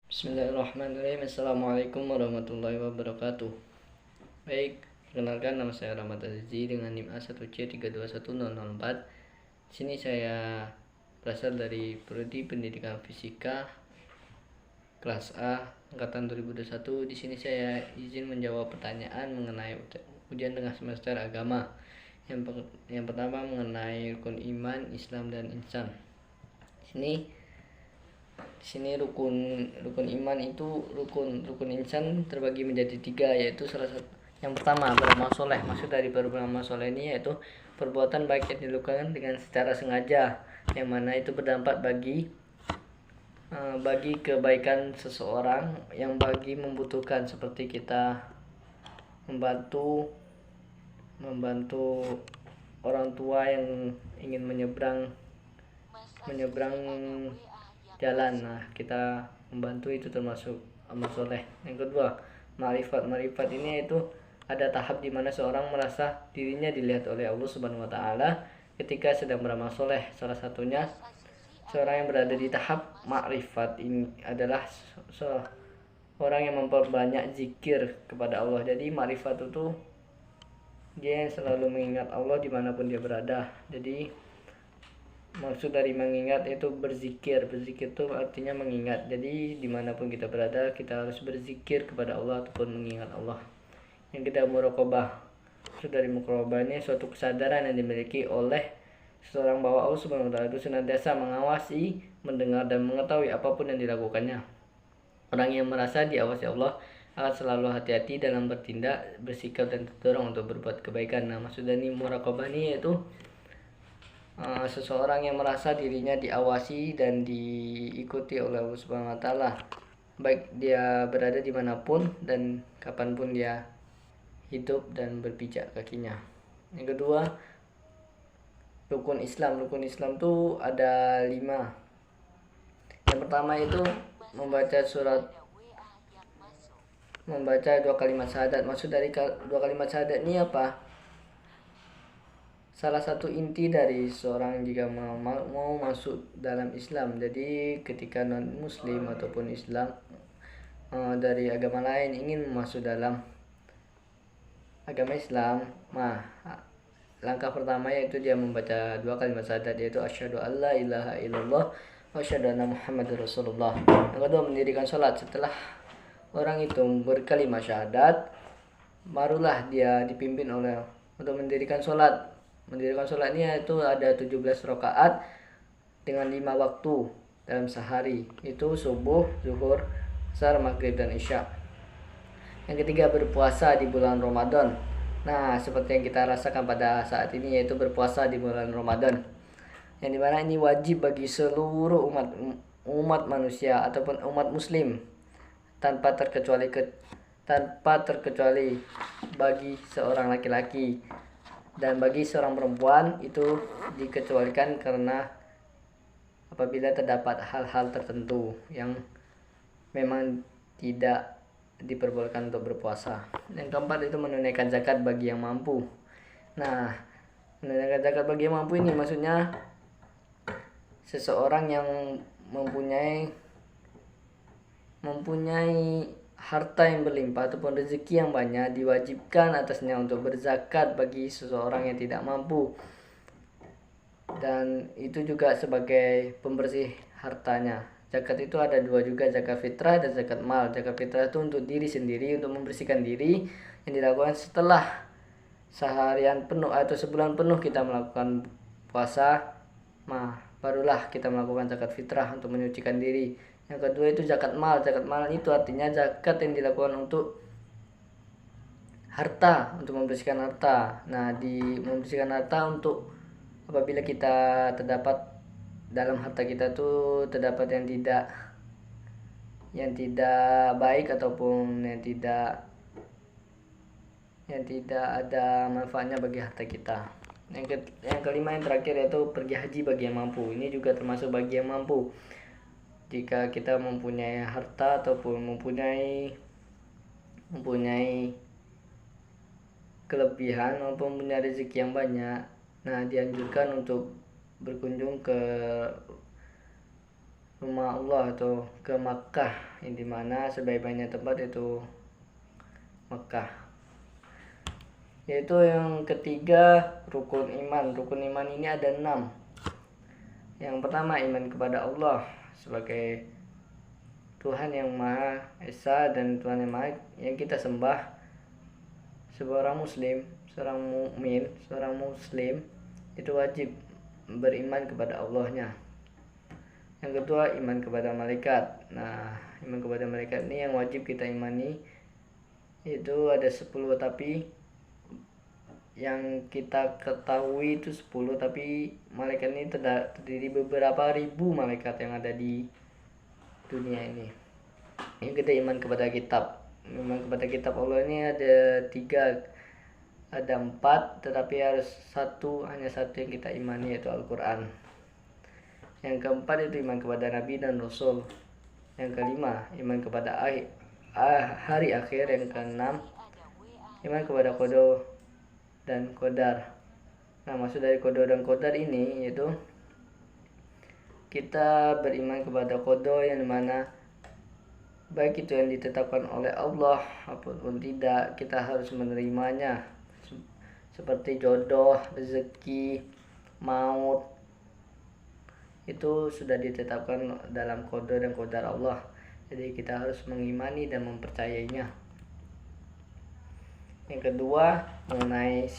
Bismillahirrahmanirrahim. Assalamualaikum warahmatullahi wabarakatuh. Baik, perkenalkan nama saya Rahmat Azizi dengan NIM A1C321004. Di sini saya berasal dari Prodi Pendidikan Fisika kelas A angkatan 2021. Di sini saya izin menjawab pertanyaan mengenai ujian tengah semester agama. Yang pertama mengenai rukun iman, Islam dan ihsan. Di sini rukun iman itu rukun insan terbagi menjadi 3, yaitu salah satu yang pertama beramal soleh. Maksud dari beramal soleh ini yaitu perbuatan baik yang dilakukan dengan secara sengaja, yang mana itu berdampak bagi kebaikan seseorang yang bagi membutuhkan, seperti kita membantu orang tua yang ingin menyeberang jalan. Nah, kita membantu, itu termasuk amal soleh. Yang kedua, ma'rifat ini itu ada tahap di mana seorang merasa dirinya dilihat oleh Allah Subhanahu wa taala ketika sedang beramal soleh. Salah satunya seorang yang berada di tahap ma'rifat ini adalah seorang yang memperbanyak zikir kepada Allah. Jadi ma'rifat itu dia yang selalu mengingat Allah dimanapun dia berada. Jadi maksud dari mengingat itu berzikir itu artinya mengingat. Jadi dimanapun kita berada, kita harus berzikir kepada Allah ataupun mengingat Allah. Yang kita muraqabah. Maksud dari muraqabah ini suatu kesadaran yang dimiliki oleh seseorang bahwa Allah Subhanahu wa taala itu senantiasa mengawasi, mendengar dan mengetahui apapun yang dilakukannya. Orang yang merasa diawasi Allah akan selalu hati-hati dalam bertindak, bersikap dan terdorong untuk berbuat kebaikan. Nah, maksud dari muraqabah ini yaitu seseorang yang merasa dirinya diawasi dan diikuti oleh Allah Subhanahu wa taala, baik dia berada dimanapun dan kapanpun dia hidup dan berpijak kakinya. Yang kedua, rukun Islam tuh ada 5. Yang pertama itu membaca 2 kalimat syahadat. Maksud dari 2 kalimat syahadat ini apa? Salah satu inti dari seorang jika mau masuk dalam Islam. Jadi ketika non muslim ataupun Islam dari agama lain ingin masuk dalam agama Islam, langkah pertama yaitu dia membaca 2 kalimat syahadat, yaitu asyhadu alla ilaha illallah wa asyhadu anna muhammadar rasulullah. Yang kedua, mendirikan sholat. Setelah orang itu berkalimat syahadat, barulah dia dipimpin oleh untuk mendirikan sholat. Mendirikan sholat ini yaitu ada 17 rakaat dengan 5 waktu dalam sehari, itu subuh, zuhur, asar, maghrib dan isya. Yang ketiga, berpuasa di bulan Ramadan. Nah, seperti yang kita rasakan pada saat ini, yaitu berpuasa di bulan Ramadan, yang dimana ini wajib bagi seluruh umat manusia ataupun umat muslim tanpa terkecuali bagi seorang laki-laki dan bagi seorang perempuan itu dikecualikan karena apabila terdapat hal-hal tertentu yang memang tidak diperbolehkan untuk berpuasa. Yang keempat itu menunaikan zakat bagi yang mampu. Nah, menunaikan zakat bagi yang mampu ini maksudnya seseorang yang mempunyai harta yang berlimpah ataupun rezeki yang banyak, diwajibkan atasnya untuk berzakat bagi seseorang yang tidak mampu. Dan itu juga sebagai pembersih hartanya. Zakat itu ada 2 juga, zakat fitrah dan zakat mal. Zakat fitrah itu untuk diri sendiri, untuk membersihkan diri, yang dilakukan setelah seharian penuh atau sebulan penuh kita melakukan puasa, barulah kita melakukan zakat fitrah untuk menyucikan diri. Yang kedua itu zakat mal. Zakat mal itu artinya zakat yang dilakukan untuk harta, untuk membersihkan harta. Nah, membersihkan harta untuk apabila kita terdapat dalam harta kita tuh terdapat yang tidak baik ataupun yang tidak ada manfaatnya bagi harta kita. Yang kelima, yang terakhir, yaitu pergi haji bagi yang mampu. Ini juga termasuk bagi yang mampu. Jika kita mempunyai harta ataupun mempunyai kelebihan maupun punya rezeki yang banyak, nah dianjurkan untuk berkunjung ke rumah Allah atau ke Makkah, yang dimana sebaik-baiknya tempat itu Makkah. Yaitu yang ketiga, rukun iman. Rukun iman ini ada 6. Yang pertama, iman kepada Allah sebagai Tuhan yang Maha Esa dan Tuhan yang kita sembah. Seorang muslim, seorang mukmin, seorang muslim itu wajib beriman kepada Allahnya. Yang kedua, iman kepada malaikat. Nah, iman kepada malaikat ini yang wajib kita imani. Itu ada 10, tapi yang kita ketahui itu 10, tapi malaikat ini terdiri beberapa ribu malaikat yang ada di dunia ini. Yang kedua, iman kepada kitab. Iman kepada kitab Allah ini ada 3, ada 4, tetapi hanya satu yang kita imani, yaitu Al-Quran. Yang keempat itu iman kepada Nabi dan Rasul. Yang kelima, iman kepada hari akhir. Yang keenam, iman kepada qada dan qadar. Nah, maksud dari qada dan qadar ini yaitu kita beriman kepada qada yang dimana baik itu yang ditetapkan oleh Allah apapun tidak, kita harus menerimanya. Seperti jodoh, rezeki, maut, itu sudah ditetapkan dalam qada dan qadar Allah. Jadi kita harus mengimani dan mempercayainya. Yang kedua, mengenai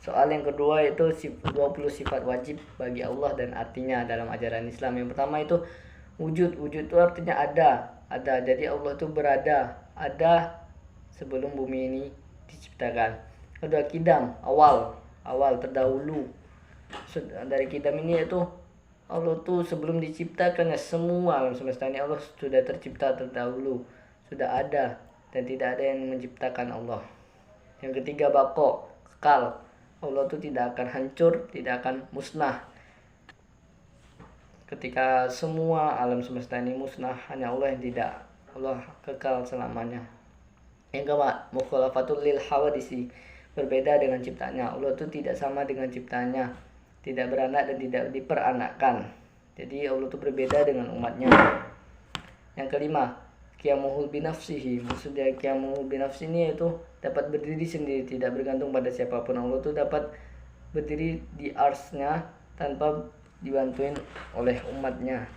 soal yang kedua itu 20 sifat wajib bagi Allah dan artinya dalam ajaran Islam. Yang pertama itu wujud. Wujud itu artinya ada. Jadi Allah itu berada, ada sebelum bumi ini diciptakan. Kedua, kidam, awal terdahulu. Dari kidam ini yaitu Allah tuh sebelum diciptakannya semua alam semesta ini, Allah sudah tercipta terdahulu, sudah ada, dan tidak ada yang menciptakan Allah. Yang ketiga, baqo, kekal. Allah tuh tidak akan hancur, tidak akan musnah. Ketika semua alam semesta ini musnah, hanya Allah yang tidak. Allah kekal selamanya. Yang keempat, mukhalafatul lil hawadisi, berbeda dengan ciptanya. Allah itu tidak sama dengan ciptanya, tidak beranak dan tidak diperanakkan. Jadi Allah itu berbeda dengan umatnya. Yang kelima, qiyamuhu binafsihi. Maksudnya qiyamuhu binafsihi ini yaitu dapat berdiri sendiri, tidak bergantung pada siapapun. Allah itu dapat berdiri di arsy-Nya tanpa dibantuin oleh umatnya.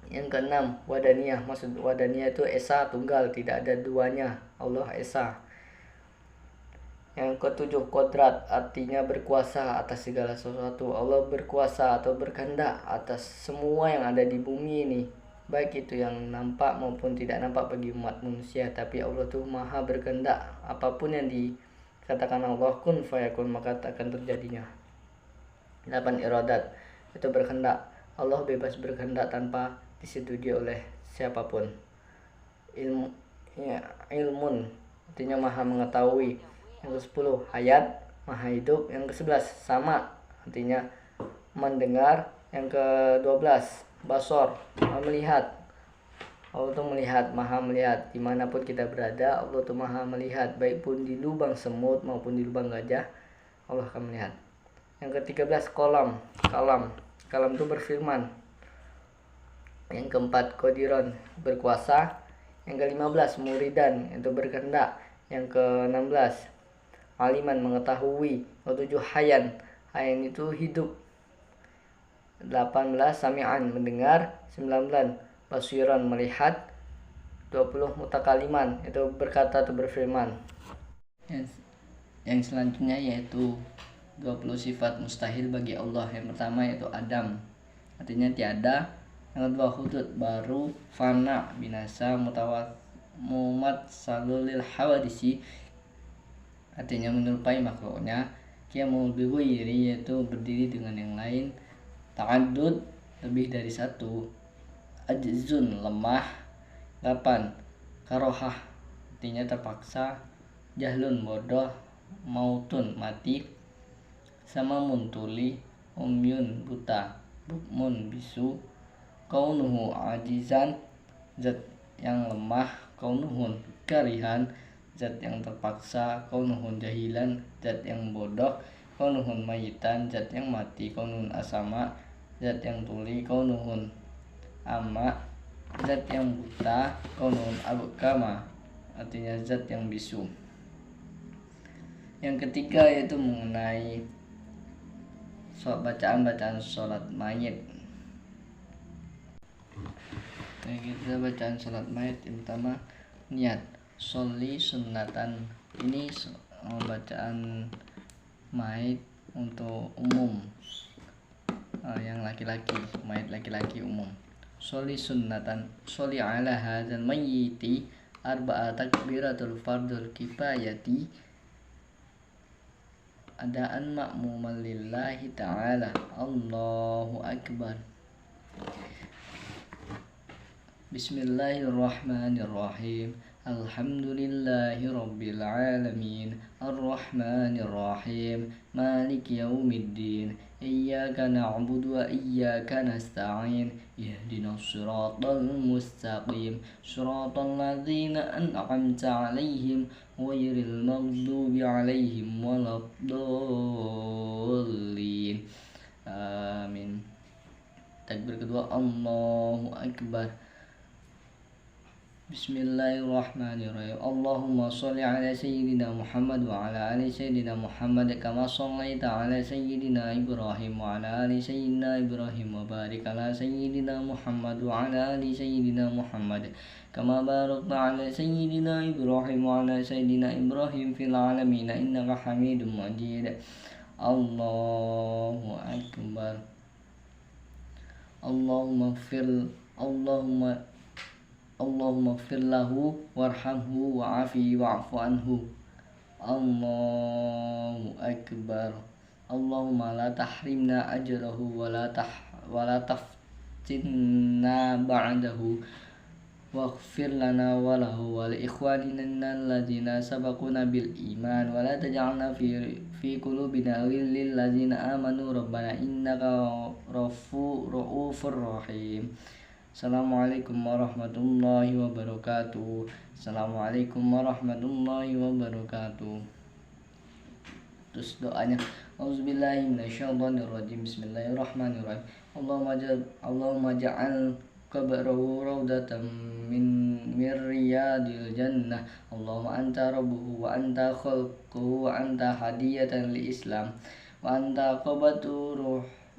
Yang keenam, wadaniyah. Maksud wadaniyah itu esa, tunggal, tidak ada duanya. Allah esa. Yang ketujuh, kodrat, artinya berkuasa atas segala sesuatu. Allah berkuasa atau berkehendak atas semua yang ada di bumi ini, baik itu yang nampak maupun tidak nampak bagi umat manusia. Tapi Allah tuh maha berkehendak, apapun yang dikatakan Allah kun fayakun, maka akan terjadinya. 8, iradat, itu berkehendak. Allah bebas berkehendak tanpa disetujui oleh siapapun. Ilmun, artinya maha mengetahui. Yang ke-10, hayat, maha hidup. Yang ke-11, sama, artinya mendengar. Yang ke-12, basor, melihat. Allah itu melihat, maha melihat dimanapun kita berada. Allah itu maha melihat, baik pun di lubang semut maupun di lubang gajah, Allah akan melihat. Yang ke-13, kalam itu berfirman. Yang ke-4, qadiron, berkuasa. Yang ke-15, muridan, itu berkehendak. Yang ke-16, aliman, mengetahui. Ke-7, hayan itu hidup. 18, sami'an, mendengar. 19, basiran, melihat. 20, mutakaliman, itu berkata atau berfirman. Yang selanjutnya yaitu 20 sifat mustahil bagi Allah. Yang pertama yaitu Adam, artinya tiada. Yang kedua, hudud, baru, fana, binasa, mumat salulil hawadisi, artinya menyerupai makhluknya. Qiyamul bighairi, yaitu berdiri dengan yang lain. Ta'addud, lebih dari satu. Ajzun, lemah. 8, karohah, artinya terpaksa. Jahlun, bodoh. Mautun, mati. Samamun, tuli. Umyun, buta. Bukmun, bisu. Kaunuhu, ajizan, zat yang lemah. Kaunuhun, karihan, zat yang terpaksa. Kaunuhun, jahilan, zat yang bodoh. Kaunuhun, mayitan, zat yang mati. Kaunuhun, asama, zat yang tuli kaunuhun ama, zat yang buta kaunuhun abkama, artinya zat yang bisu. Yang ketiga yaitu mengenai bacaan sholat mayit. Kita bacaan sholat mayit yang pertama niat sholli sunnatan. Ini bacaan mayit untuk umum, yang laki-laki, mayit laki-laki umum. Sholli sunnatan, sholli ala hadzal mayyiti arba'a takbiratul fardul kifayati adaan ma'muman lillahi ta'ala. Allahu akbar. Bismillahirrahmanirrahim. Alhamdulillahi rabbil alamin. Ar-rahmanir rahim. Maliki yaumiddin. Iyyaka na'budu wa iyyaka nasta'in. Ihdinas siratal mustaqim. Siratal ladzina an'amta 'alaihim ghairil maghdubi 'alaihim waladdallin. Amin. Takbir kedua, Allahu akbar. Bismillahirrahmanirrahim. Allahumma sholli ala sayyidina Muhammad wa ala ali sayyidina Muhammad kama shallaita ala sayyidina Ibrahim wa ala ali sayyidina Ibrahim wa barik ala sayyidina Muhammad wa ala ali sayyidina Muhammad kama barakta ala sayyidina Ibrahim wa ala sayyidina Ibrahim fil alamin innaka Hamidum Majid. Allahu akbar. Allahumma ighfir lahu warhamhu wa'afi wa'fu anhu. Allahu akbar. Allahumma la tahrimna ajrahu wa la taftinna ba'dahu waghfir lana wa lahu wa li ikhwanina alladzina sabaquna bil iman wa la taj'alna fi qulubina ghillil ladzina amanu rabbana innaka ra'ufur rahim. Assalamualaikum warahmatullahi wabarakatuh. Assalamualaikum warahmatullahi wabarakatuh. Terus doanya, auzubillahi minasyaitonirrajim. Bismillahirrahmanirrahim. Allahumma ja'al qabrahu rawdatan min riyadil jannah. Allahumma anta rabbuhu wa anta khalquhu wa anta hadiyatan li Islam wa anta qabatu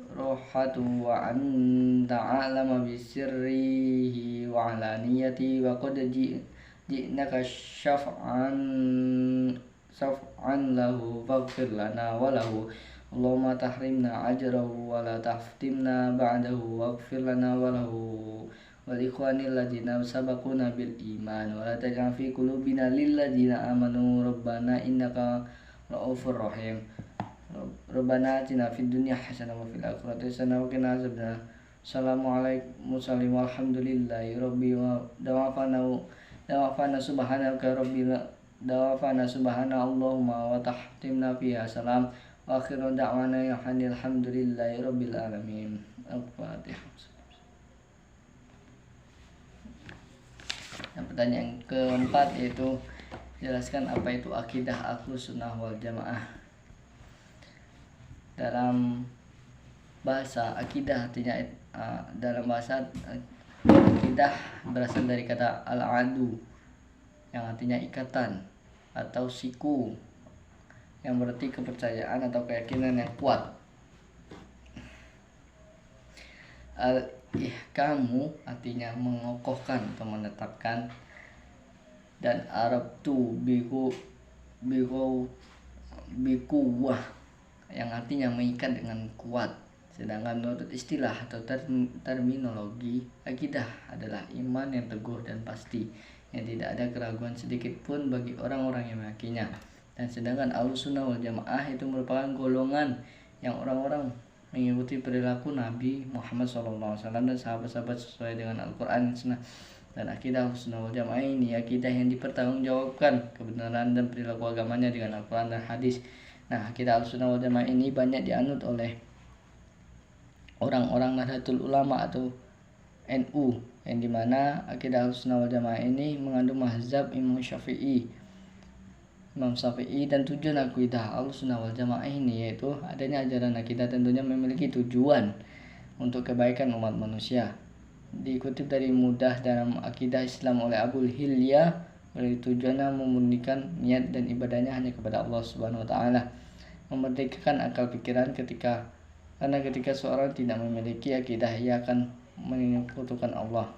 rohatu wa anta a'lama bisirrihi wa alaniyati wa qad ji'naka syaf'an lahu faghfir lana wa lahu. Allahumma tahrimna ajrahu wa la taftimna ba'dahu waghfir lana wa lahu wal ikhwanil ladzina sabaquna bil iman wa la taj'al fi qulubina lil ladzina amanu rabbana innaka ra'ufur rahim. Rabbana atina fid dunya hasanah wa fil akhirati hasanah wa qina adzabannar. Assalamualaikum walhamdulillahi rabbi wa dawafana subhanaka rabbil dawafana subhana Allahumma wa tahtimna fiha salam wa akhiru da'wana alhamdulillahi rabbil alamin. Al-Fatihah. Pertanyaan keempat yaitu jelaskan apa itu akidah Ahlus Sunnah wal Jamaah. Dalam bahasa akidah artinya dalam bahasa akidah berasal dari kata al-adu yang artinya ikatan atau siku yang berarti kepercayaan atau keyakinan yang kuat. Al-ihkamu artinya mengokohkan atau menetapkan, dan Arab tu bikuwah yang artinya mengikat dengan kuat. Sedangkan menurut istilah atau terminologi, akidah adalah iman yang teguh dan pasti, yang tidak ada keraguan sedikit pun bagi orang-orang yang meyakinnya. Dan sedangkan Ahlussunnah wal Jamaah itu merupakan golongan yang orang-orang mengikuti perilaku Nabi Muhammad SAW dan sahabat-sahabat sesuai dengan Al-Quran dan Sunnah. Dan akidah Ahlussunnah wal Jamaah ini akidah yang dipertanggungjawabkan kebenaran dan perilaku agamanya dengan Al-Quran dan hadis. Nah, akidah Ahlussunnah wal Jamaah ini banyak dianut oleh orang-orang Nahdlatul Ulama atau NU, yang dimana akidah Ahlussunnah wal Jamaah ini mengandung mazhab Imam Syafi'i dan tujuan akidah Ahlussunnah wal Jamaah ini yaitu adanya ajaran akidah tentunya memiliki tujuan untuk kebaikan umat manusia. Dikutip dari Mudah dalam Akidah Islam oleh Abu Hilya, oleh tujuannya memurnikan niat dan ibadahnya hanya kepada Allah Subhanahu wa taala, memerdekakan akal pikiran karena ketika seorang tidak memiliki akidah, ia akan menyekutukan Allah,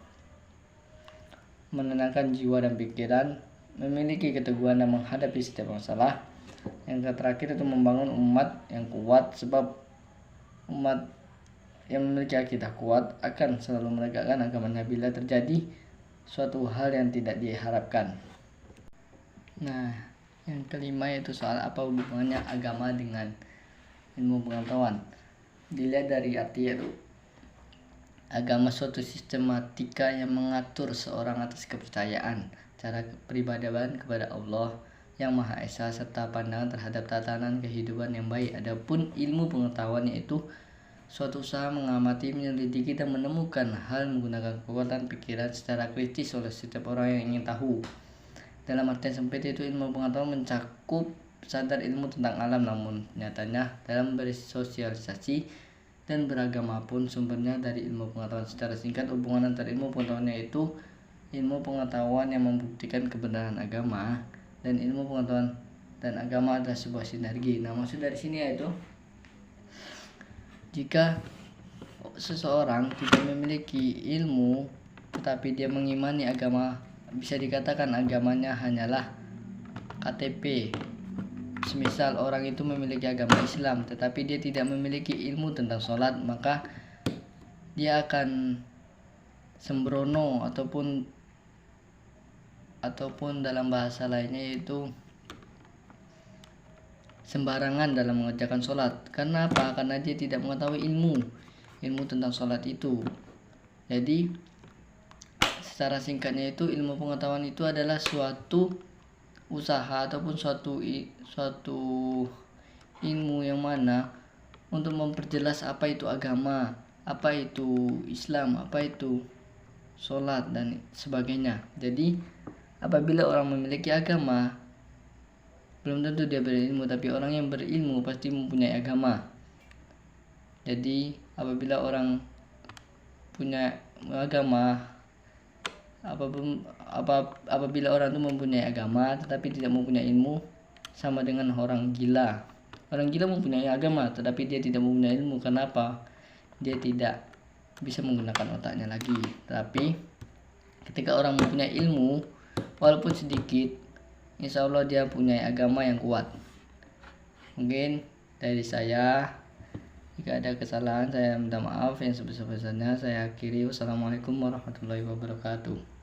menenangkan jiwa dan pikiran, memiliki keteguhan dan menghadapi setiap masalah. Yang terakhir itu membangun umat yang kuat, sebab umat yang memiliki akidah kuat akan selalu menegakkan agamanya bila terjadi suatu hal yang tidak diharapkan. Nah, yang kelima yaitu soal apa hubungannya agama dengan ilmu pengetahuan. Dilihat dari arti yaitu agama suatu sistematika yang mengatur seorang atas kepercayaan, cara peribadahan kepada Allah yang Maha Esa, serta pandangan terhadap tatanan kehidupan yang baik. Adapun ilmu pengetahuan yaitu suatu usaha mengamati, menyelidiki, dan menemukan hal menggunakan kekuatan pikiran secara kritis oleh setiap orang yang ingin tahu. Dalam artian sempit itu ilmu pengetahuan mencakup sadar ilmu tentang alam, namun nyatanya dalam bersosialisasi dan beragama pun sumbernya dari ilmu pengetahuan. Secara singkat, hubungan antar ilmu pengetahuan yaitu ilmu pengetahuan yang membuktikan kebenaran agama, dan ilmu pengetahuan dan agama adalah sebuah sinergi. Nah, maksud dari sini yaitu jika seseorang tidak memiliki ilmu tetapi dia mengimani agama, bisa dikatakan agamanya hanyalah KTP. Semisal orang itu memiliki agama Islam tetapi dia tidak memiliki ilmu tentang sholat, maka dia akan sembrono ataupun dalam bahasa lainnya yaitu sembarangan dalam mengerjakan sholat. Karena apa? Karena dia tidak mengetahui ilmu tentang sholat itu. Jadi secara singkatnya itu ilmu pengetahuan itu adalah suatu usaha ataupun suatu ilmu yang mana untuk memperjelas apa itu agama, apa itu Islam, apa itu sholat dan sebagainya. Jadi apabila orang memiliki agama, belum tentu dia berilmu, tapi orang yang berilmu pasti mempunyai agama. Jadi apabila orang punya agama, apabila orang itu mempunyai agama tetapi tidak mempunyai ilmu, sama dengan orang gila. Orang gila mempunyai agama tetapi dia tidak mempunyai ilmu. Kenapa? Dia tidak bisa menggunakan otaknya lagi. Tapi ketika orang mempunyai ilmu walaupun sedikit, insya Allah dia punya agama yang kuat. Mungkin dari saya, jika ada kesalahan saya minta maaf yang sebesar-besarnya. Saya akhiri. Wassalamualaikum warahmatullahi wabarakatuh.